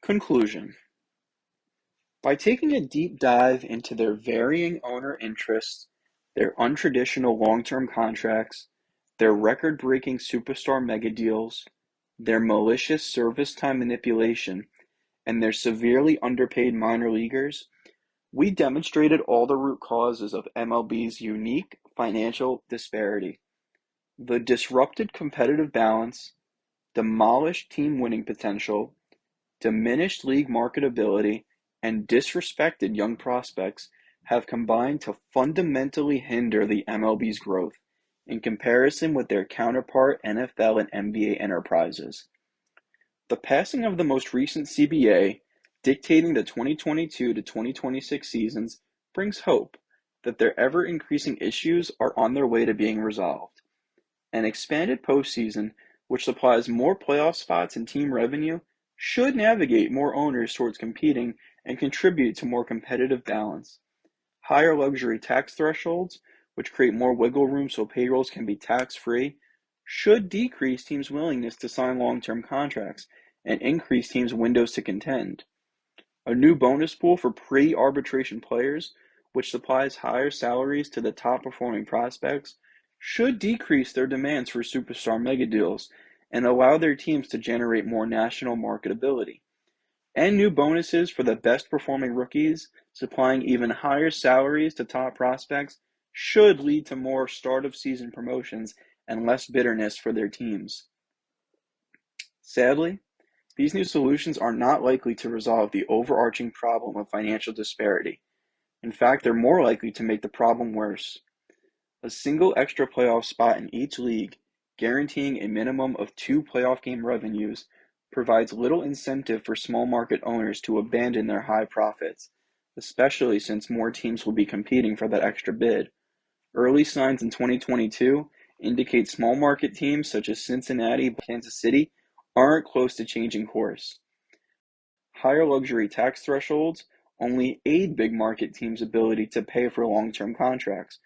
Conclusion. By taking a deep dive into their varying owner interests, their untraditional long-term contracts, their record-breaking superstar mega deals, their malicious service time manipulation, and their severely underpaid minor leaguers, we demonstrated all the root causes of MLB's unique financial disparity. The disrupted competitive balance, demolished team winning potential, diminished league marketability, and disrespected young prospects have combined to fundamentally hinder the MLB's growth in comparison with their counterpart NFL and NBA enterprises. The passing of the most recent CBA, dictating the 2022 to 2026 seasons, brings hope that their ever-increasing issues are on their way to being resolved. An expanded postseason, which supplies more playoff spots and team revenue, should navigate more owners towards competing and contribute to more competitive balance. Higher luxury tax thresholds, which create more wiggle room so payrolls can be tax-free, should decrease teams' willingness to sign long-term contracts and increase teams' windows to contend. A new bonus pool for pre-arbitration players, which supplies higher salaries to the top-performing prospects, should decrease their demands for superstar mega deals and allow their teams to generate more national marketability. And new bonuses for the best-performing rookies, supplying even higher salaries to top prospects, should lead to more start-of-season promotions and less bitterness for their teams. Sadly, these new solutions are not likely to resolve the overarching problem of financial disparity. In fact, they're more likely to make the problem worse. A single extra playoff spot in each league, guaranteeing a minimum of 2 playoff game revenues, provides little incentive for small market owners to abandon their high profits, especially since more teams will be competing for that extra bid. Early signs in 2022 indicate small market teams such as Cincinnati and Kansas City aren't close to changing course. Higher luxury tax thresholds only aid big market teams' ability to pay for long-term contracts,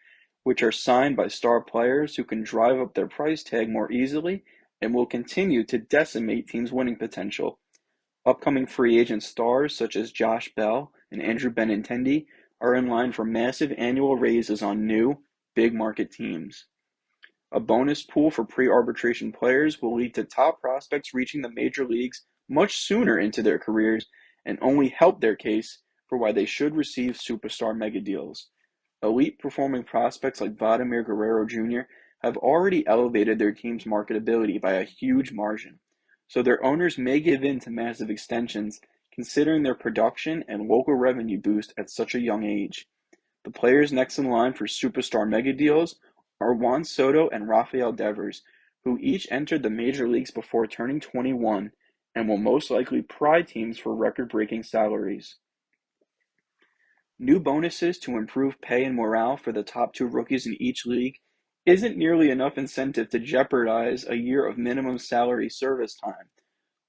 which are signed by star players who can drive up their price tag more easily and will continue to decimate teams' winning potential. Upcoming free agent stars such as Josh Bell and Andrew Benintendi are in line for massive annual raises on new, big market teams. A bonus pool for pre-arbitration players will lead to top prospects reaching the major leagues much sooner into their careers and only help their case for why they should receive superstar mega deals. Elite performing prospects like Vladimir Guerrero Jr. have already elevated their team's marketability by a huge margin, so their owners may give in to massive extensions considering their production and local revenue boost at such a young age. The players next in line for superstar mega deals are Juan Soto and Rafael Devers, who each entered the major leagues before turning 21 and will most likely pry teams for record-breaking salaries. New bonuses to improve pay and morale for the top 2 rookies in each league isn't nearly enough incentive to jeopardize a year of minimum salary service time.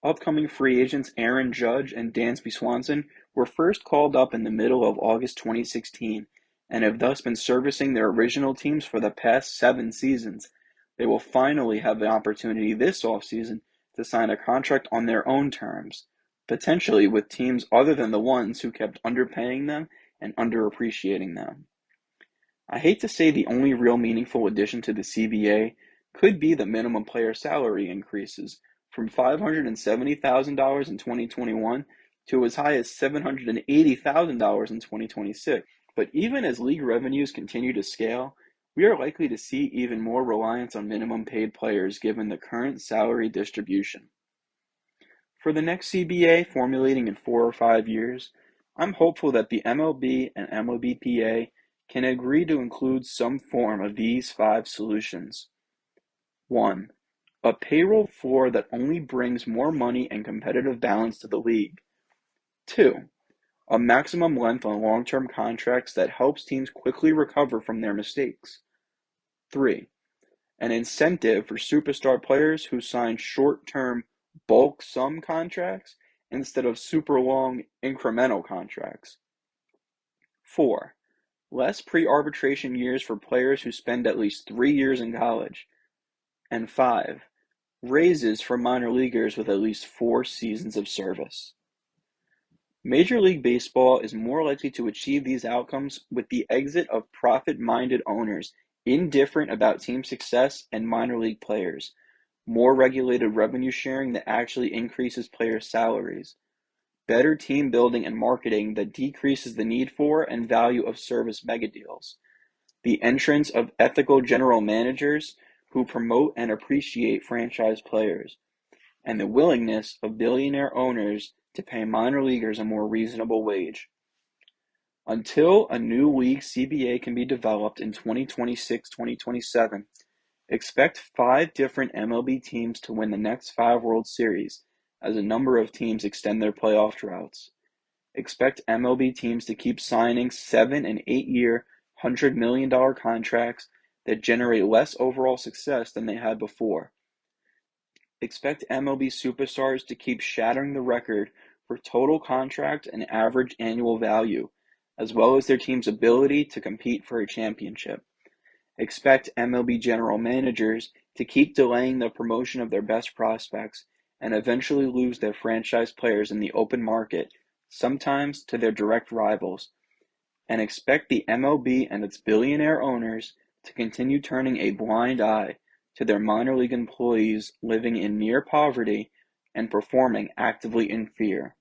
Upcoming free agents Aaron Judge and Dansby Swanson were first called up in the middle of August 2016 and have thus been servicing their original teams for the past 7 seasons. They will finally have the opportunity this offseason to sign a contract on their own terms, potentially with teams other than the ones who kept underpaying them and underappreciating them. I hate to say the only real meaningful addition to the CBA could be the minimum player salary increases from $570,000 in 2021 to as high as $780,000 in 2026. But even as league revenues continue to scale, we are likely to see even more reliance on minimum paid players given the current salary distribution. For the next CBA formulating in 4 or 5 years, I'm hopeful that the MLB and MLBPA can agree to include some form of these 5 solutions. 1. A payroll floor that only brings more money and competitive balance to the league. 2. A maximum length on long-term contracts that helps teams quickly recover from their mistakes. 3. An incentive for superstar players who sign short-term bulk sum contracts instead of super long incremental contracts. 4. Less pre-arbitration years for players who spend at least 3 years in college. And 5. Raises for minor leaguers with at least 4 seasons of service. Major League Baseball is more likely to achieve these outcomes with the exit of profit-minded owners indifferent about team success and minor league players, more regulated revenue sharing that actually increases players' salaries, better team building and marketing that decreases the need for and value of service megadeals, the entrance of ethical general managers who promote and appreciate franchise players, and the willingness of billionaire owners to pay minor leaguers a more reasonable wage. Until a new league CBA can be developed in 2026-2027, expect 5 different MLB teams to win the next 5 World Series as a number of teams extend their playoff droughts. Expect MLB teams to keep signing 7 and 8-year, $100 million contracts that generate less overall success than they had before. Expect MLB superstars to keep shattering the record for total contract and average annual value, as well as their team's ability to compete for a championship. Expect MLB general managers to keep delaying the promotion of their best prospects and eventually lose their franchise players in the open market, sometimes to their direct rivals. And expect the MLB and its billionaire owners to continue turning a blind eye to their minor league employees living in near poverty and performing actively in fear,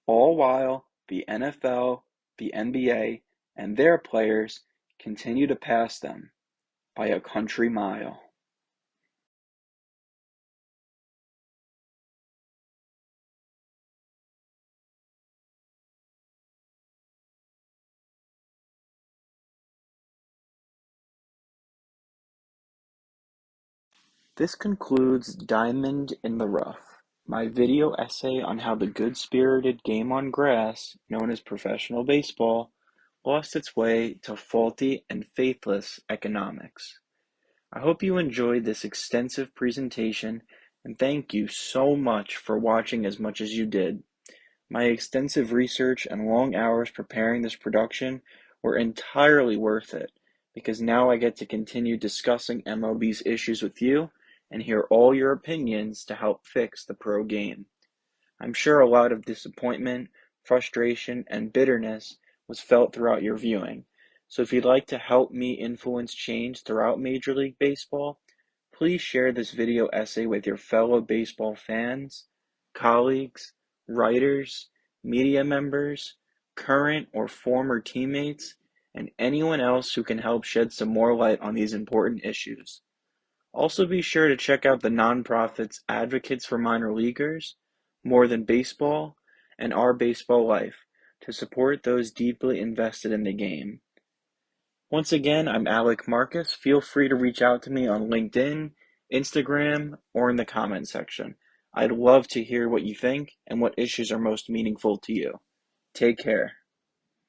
all while the NFL, the NBA, and their players continue to pass them by a country mile. This concludes Diamond in the Rough, my video essay on how the good-spirited game on grass, known as professional baseball, lost its way to faulty and faithless economics. I hope you enjoyed this extensive presentation, and thank you so much for watching as much as you did. My extensive research and long hours preparing this production were entirely worth it, because now I get to continue discussing MLB's issues with you and hear all your opinions to help fix the pro game. I'm sure a lot of disappointment, frustration, and bitterness was felt throughout your viewing. So if you'd like to help me influence change throughout Major League Baseball, please share this video essay with your fellow baseball fans, colleagues, writers, media members, current or former teammates, and anyone else who can help shed some more light on these important issues. Also be sure to check out the nonprofits Advocates for Minor Leaguers, More Than Baseball, and Our Baseball Life to support those deeply invested in the game. Once again, I'm Alec Marcus. Feel free to reach out to me on LinkedIn, Instagram, or in the comment section. I'd love to hear what you think and what issues are most meaningful to you. Take care.